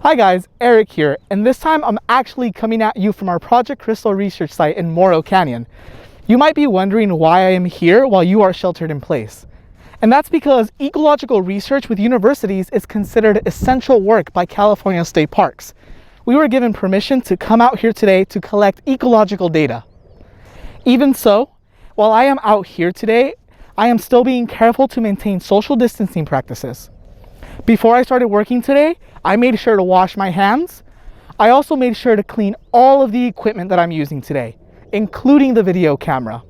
Hi guys, Eric here, and this time I'm actually coming at you from our Project Crystal research site in Morro Canyon. You might be wondering why I am here while you are sheltered in place. And that's because ecological research with universities is considered essential work by California state parks. We were given permission to come out here today to collect ecological data. Even so, while I am out here today, I am still being careful to maintain social distancing practices. Before I started working today, I made sure to wash my hands. I also made sure to clean all of the equipment that I'm using today, including the video camera.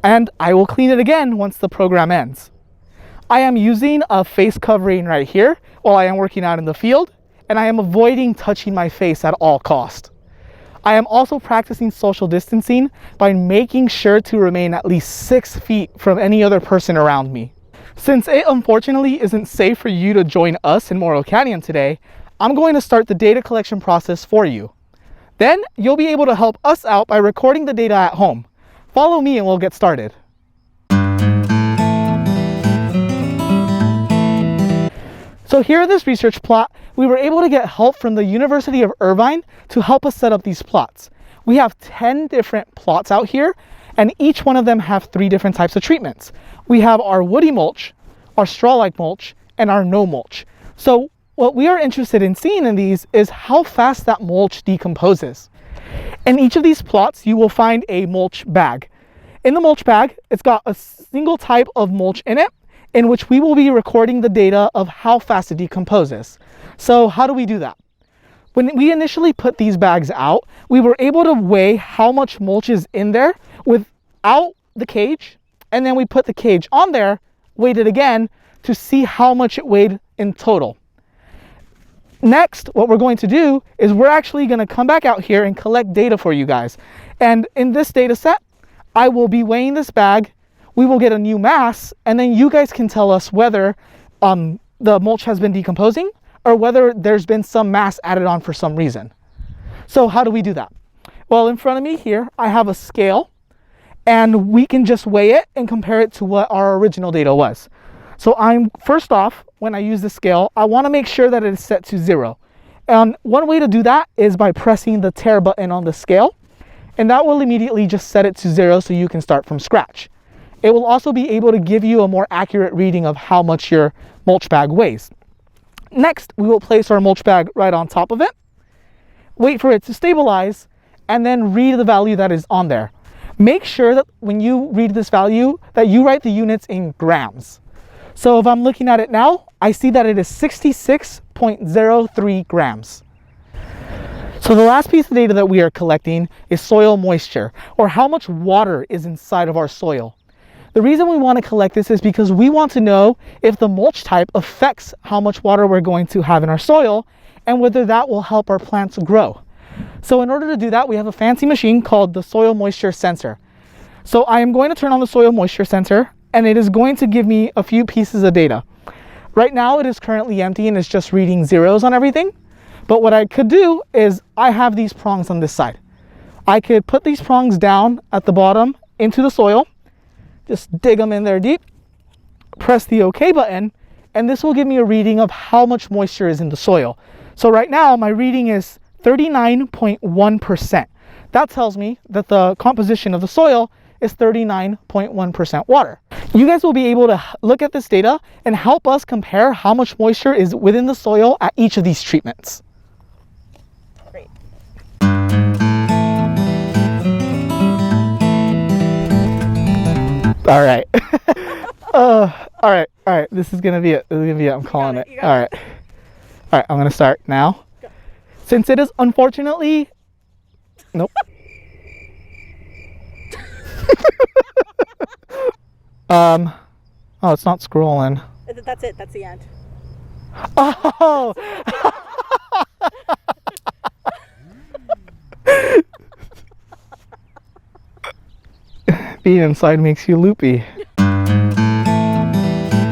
And I will clean it again once the program ends. I am using a face covering right here while I am working out in the field, and I am avoiding touching my face at all costs. I am also practicing social distancing by making sure to remain at least 6 feet from any other person around me. Since it unfortunately isn't safe for you to join us in Morro Canyon today, I'm going to start the data collection process for you. Then you'll be able to help us out by recording the data at home. Follow me and we'll get started. So here in this research plot, we were able to get help from the University of Irvine to help us set up these plots. We have 10 different plots out here, and each one of them have 3 different types of treatments. We have our woody mulch, our straw-like mulch, and our no mulch. So what we are interested in seeing in these is how fast that mulch decomposes. In each of these plots, you will find a mulch bag. In the mulch bag, it's got a single type of mulch in it, in which we will be recording the data of how fast it decomposes. So how do we do that? When we initially put these bags out, we were able to weigh how much mulch is in there without the cage, and then we put the cage on there, weighed it again to see how much it weighed in total. Next, what we're going to do is we're actually going to come back out here and collect data for you guys. And in this data set, I will be weighing this bag, we will get a new mass, and then you guys can tell us whether the mulch has been decomposing or whether there's been some mass added on for some reason. So how do we do that? Well, in front of me here, I have a scale, and we can just weigh it and compare it to what our original data was. So first off, when I use the scale, I want to make sure that it is set to 0. And one way to do that is by pressing the tare button on the scale, and that will immediately just set it to 0 so you can start from scratch. It will also be able to give you a more accurate reading of how much your mulch bag weighs. Next, we will place our mulch bag right on top of it, wait for it to stabilize, and then read the value that is on there. Make sure that when you read this value, that you write the units in grams. So if I'm looking at it now, I see that it is 66.03 grams. So the last piece of data that we are collecting is soil moisture, or how much water is inside of our soil. The reason we want to collect this is because we want to know if the mulch type affects how much water we're going to have in our soil and whether that will help our plants grow. So in order to do that, we have a fancy machine called the soil moisture sensor. So I am going to turn on the soil moisture sensor, and it is going to give me a few pieces of data. Right now it is currently empty and it's just reading zeros on everything. But what I could do is I have these prongs on this side. I could put these prongs down at the bottom into the soil, just dig them in there deep, press the OK button, and this will give me a reading of how much moisture is in the soil. So right now my reading is 39.1%. That tells me that the composition of the soil is 39.1% water. You guys will be able to look at this data and help us compare how much moisture is within the soil at each of these treatments. Great. All right. All right. This is gonna be it. I'm calling it. All right. I'm gonna start now. Go. Since it is unfortunately, nope. Oh, it's not scrolling. That's it. That's the end. Oh. Being inside makes you loopy.